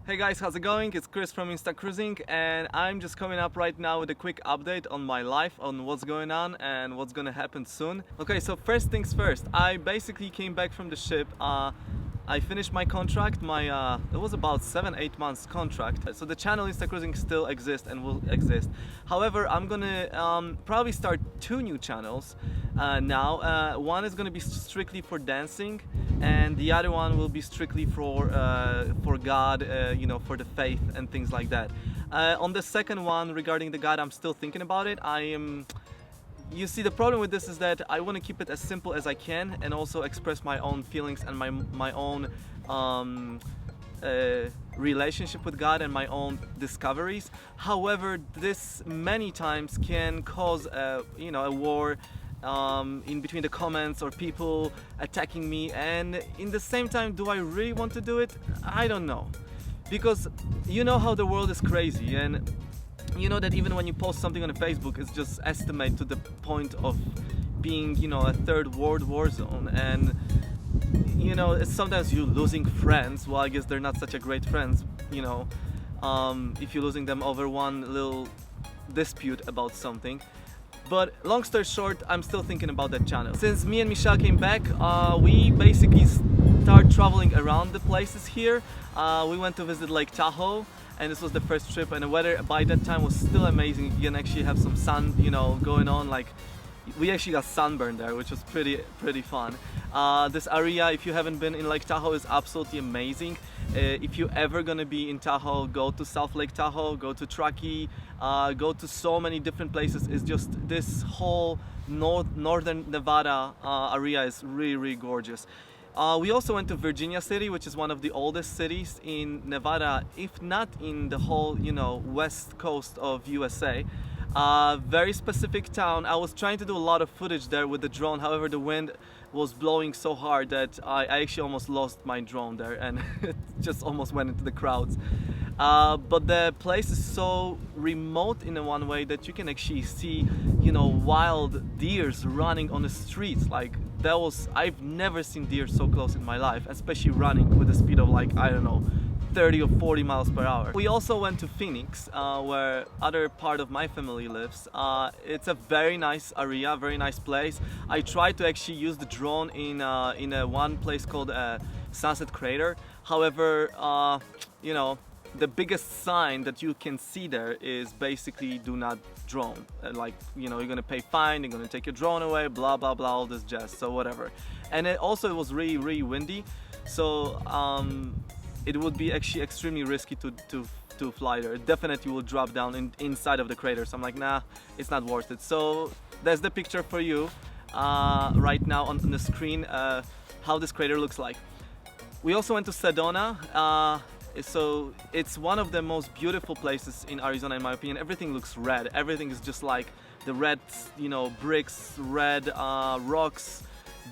Hey guys, how's it going? It's Chris from INSTACRUISING, and I'm just coming up right now with a quick update on my life, on what's going on and what's gonna happen soon. Okay, so first things first, I basically came back from the ship. I finished my contract, it was about 7-8 months contract. So the channel INSTACRUISING still exists and will exist. However, I'm gonna probably start 2 new channels now. One is gonna be strictly for dancing, and the other one will be strictly for God, for the faith and things like that. On the second one, regarding the God, I'm still thinking about it. You see, the problem with this is that I want to keep it as simple as I can and also express my own feelings and my own relationship with God and my own discoveries. However, this many times can cause a war in between the comments or people attacking me, and in the same time, do I really want to do it? I don't know, because you know how the world is crazy, and you know that even when you post something on Facebook, it's just estimate to the point of being, a third world war zone. And sometimes you're losing friends. Well, I guess they're not such a great friends, if you're losing them over one little dispute about something. But long story short, I'm still thinking about that channel. Since me and Michelle came back, we basically start traveling around the places here. We went to visit Lake Tahoe, and this was the first trip, and the weather by that time was still amazing. You can actually have some sun, going on. Like, we actually got sunburned there, which was pretty fun. This area, if you haven't been in Lake Tahoe, is absolutely amazing. If you're ever gonna be in Tahoe, go to South Lake Tahoe, go to Truckee, go to so many different places. It's just this whole northern Nevada area is really gorgeous. We also went to Virginia City, which is one of the oldest cities in Nevada, if not in the whole, west coast of USA. Very specific town. I was trying to do a lot of footage there with the drone. However, the wind was blowing so hard that I actually almost lost my drone there, and it just almost went into the crowds. But the place is so remote in one way that you can actually see, wild deers running on the streets. Like, I've never seen deer so close in my life, especially running with a speed of, like, I don't know, 30 or 40 miles per hour. We also went to Phoenix, where other part of my family lives. It's a very nice area, very nice place. I tried to actually use the drone in one place called Sunset Crater. However, the biggest sign that you can see there is basically do not drone. You're gonna pay fine, they're gonna take your drone away, blah blah blah, all this jazz, so whatever. And it was really windy, so it would be actually extremely risky to fly there. It definitely will drop down inside of the crater, so I'm like, nah, it's not worth it. So there's the picture for you right now on the screen, how this crater looks like. We also went to Sedona. So it's one of the most beautiful places in Arizona, in my opinion. Everything looks red. Everything is just like the red, bricks, red rocks,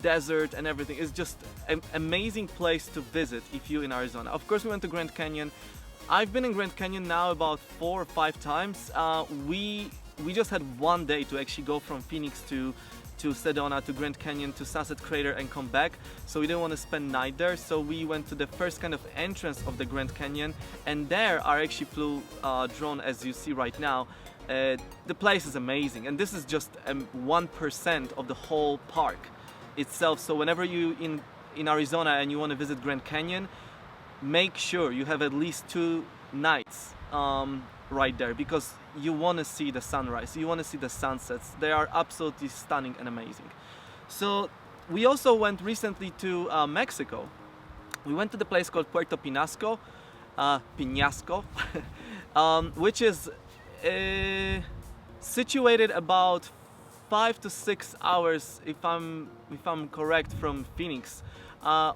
desert, and everything. It's just an amazing place to visit if you're in Arizona. Of course, we went to Grand Canyon. I've been in Grand Canyon now about 4 or 5 times. We just had one day to actually go from Phoenix to Sedona, to Grand Canyon, to Sunset Crater, and come back. So we didn't want to spend night there, so we went to the first kind of entrance of the Grand Canyon, and there I actually flew drone, as you see right now. The place is amazing, and this is just 1% of the whole park itself. So whenever you in Arizona and you want to visit Grand Canyon, make sure you have at least 2 nights right there, because you want to see the sunrise, you want to see the sunsets. They are absolutely stunning and amazing. So we also went recently to Mexico. We went to the place called Puerto Pinasco, which is situated about 5 to 6 hours, if I'm correct, from Phoenix.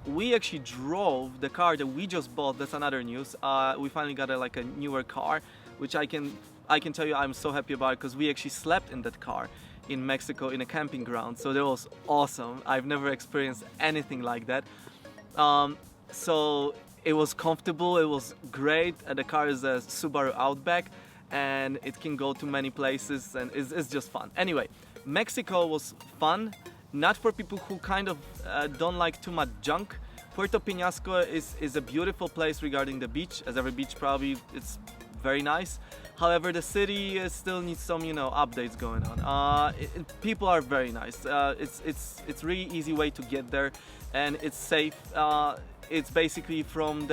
We actually drove the car that we just bought. That's another news. We finally got a newer car, which I can tell you I'm so happy about, because we actually slept in that car in Mexico in a camping ground. So that was awesome. I've never experienced anything like that. So it was comfortable, it was great. The car is a Subaru Outback, and it can go to many places, and it's just fun. Anyway, Mexico was fun, not for people who kind of don't like too much junk. Puerto Peñasco is a beautiful place regarding the beach, as every beach probably it's very nice. However, the city still needs some, updates going on. People are very nice. It's really easy way to get there, and it's safe. It's basically from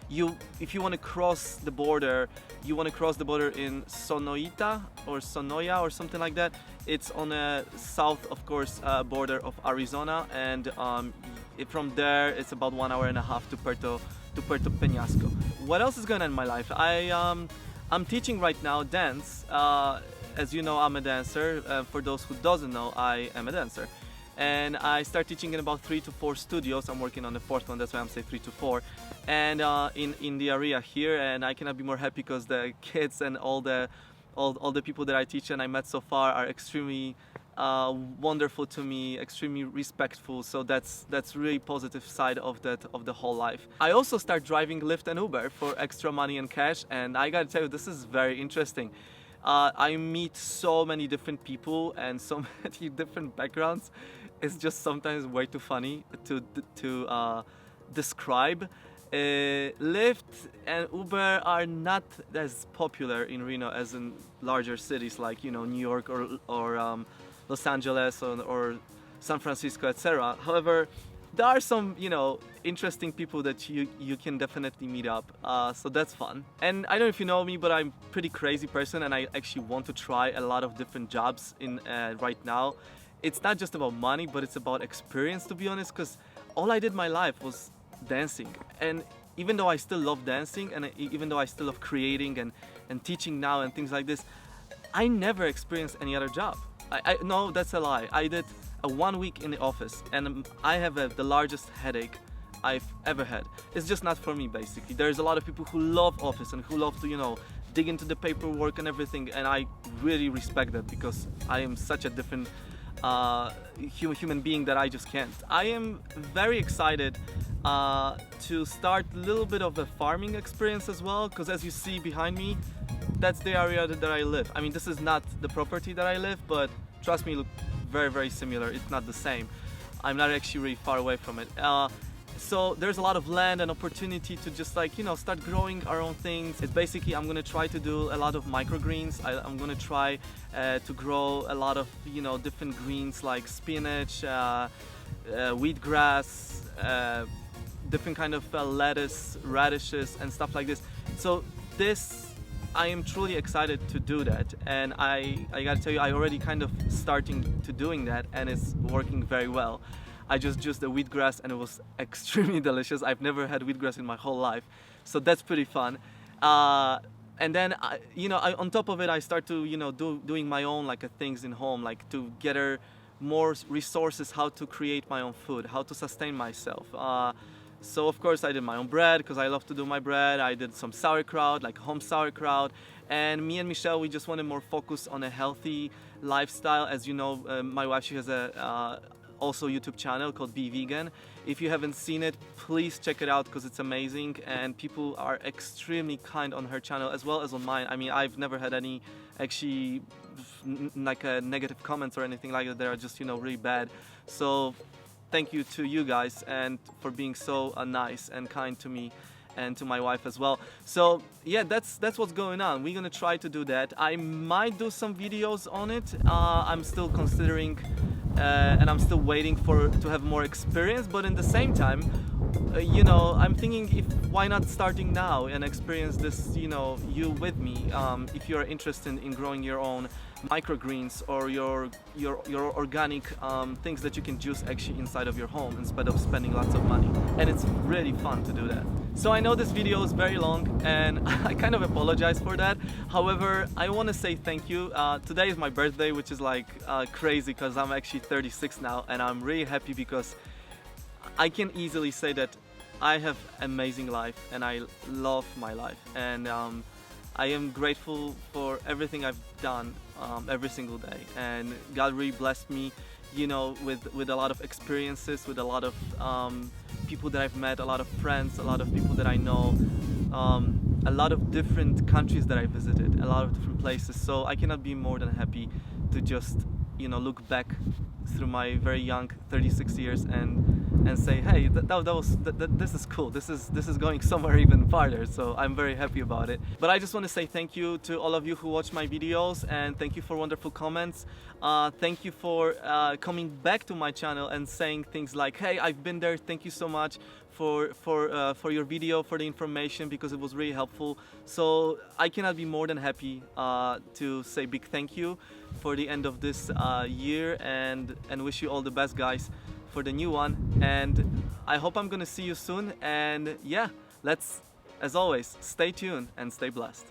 if you want to cross the border, you want to cross the border in Sonoita or Sonoya or something like that. It's on the south, of course, border of Arizona, and from there it's about 1.5 hours to Puerto Peñasco. What else is going on in my life? I'm teaching right now dance. As you know, I'm a dancer. For those who doesn't know, I am a dancer. And I start teaching in about 3 to 4 studios. I'm working on the 4th one, that's why I'm saying 3 to 4. And in the area here, and I cannot be more happy because the kids and all the people that I teach and I met so far are extremely wonderful to me, extremely respectful. So that's really positive side of the whole life. I also start driving Lyft and Uber for extra money and cash, and I gotta tell you, this is very interesting. I meet so many different people and so many different backgrounds. It's just sometimes way too funny to describe. Lyft and Uber are not as popular in Reno as in larger cities like New York or Los Angeles or San Francisco, etc. However, there are some interesting people that you can definitely meet up, so that's fun. And I don't know if you know me, but I'm a pretty crazy person, and I actually want to try a lot of different jobs in right now. It's not just about money, but it's about experience, to be honest, because all I did my life was dancing. And even though I still love dancing, and even though I still love creating and teaching now and things like this, I never experienced any other job. No, that's a lie. I did a 1 week in the office, and I have the largest headache I've ever had. It's just not for me, basically. There's a lot of people who love office and who love to, dig into the paperwork and everything, and I really respect that because I am such a different human being that I just can't. I am very excited to start a little bit of a farming experience as well, because as you see behind me, that's the area that I live. I mean, this is not the property that I live, but trust me, look very, very similar. It's not the same. I'm not actually really far away from it. So there's a lot of land and opportunity to just start growing our own things. It's basically, I'm gonna try to do a lot of microgreens. I'm gonna try to grow a lot of different greens like spinach, wheatgrass, different kind of lettuce, radishes and stuff like this. So I am truly excited to do that, and I gotta tell you, I already kind of starting to doing that, and it's working very well. I just juiced the wheatgrass and it was extremely delicious. I've never had wheatgrass in my whole life, so that's pretty fun. And then on top of it, I start to doing my own things in home, like to gather more resources, how to create my own food, how to sustain myself. So of course I did my own bread because I love to do my bread. I did some sauerkraut, like home sauerkraut, and me and Michelle, we just wanted more focus on a healthy lifestyle. As you know, my wife, she has a also YouTube channel called Be Vegan. If you haven't seen it, please check it out because it's amazing, and people are extremely kind on her channel as well as on mine. I mean, I've never had any actually negative comments or anything like that. They are just really bad. So thank you to you guys and for being so nice and kind to me and to my wife as well. So yeah, that's what's going on. We're gonna try to do that. I might do some videos on it. I'm still considering and I'm still waiting to have more experience, but in the same time, I'm thinking why not starting now and experience this, you with me, if you're interested in growing your own microgreens or your organic things that you can juice actually inside of your home instead of spending lots of money. And it's really fun to do that. So I know this video is very long and I kind of apologize for that. However, I want to say thank you. Today is my birthday, which is crazy because I'm actually 36 now, and I'm really happy because I can easily say that I have amazing life and I love my life, and I am grateful for everything I've done every single day, and God really blessed me with a lot of experiences, with a lot of people that I've met, a lot of friends, a lot of people that I know, a lot of different countries that I visited, a lot of different places. So I cannot be more than happy to just look back through my very young 36 years and and say, hey, this is cool. This is going somewhere even farther. So I'm very happy about it. But I just want to say thank you to all of you who watch my videos, and thank you for wonderful comments. Thank you for coming back to my channel and saying things like, hey, I've been there. Thank you so much for your video, for the information, because it was really helpful. So I cannot be more than happy to say big thank you for the end of this year, and wish you all the best, guys, for the new one. And I hope I'm gonna see you soon. And yeah, let's, as always, stay tuned and stay blessed.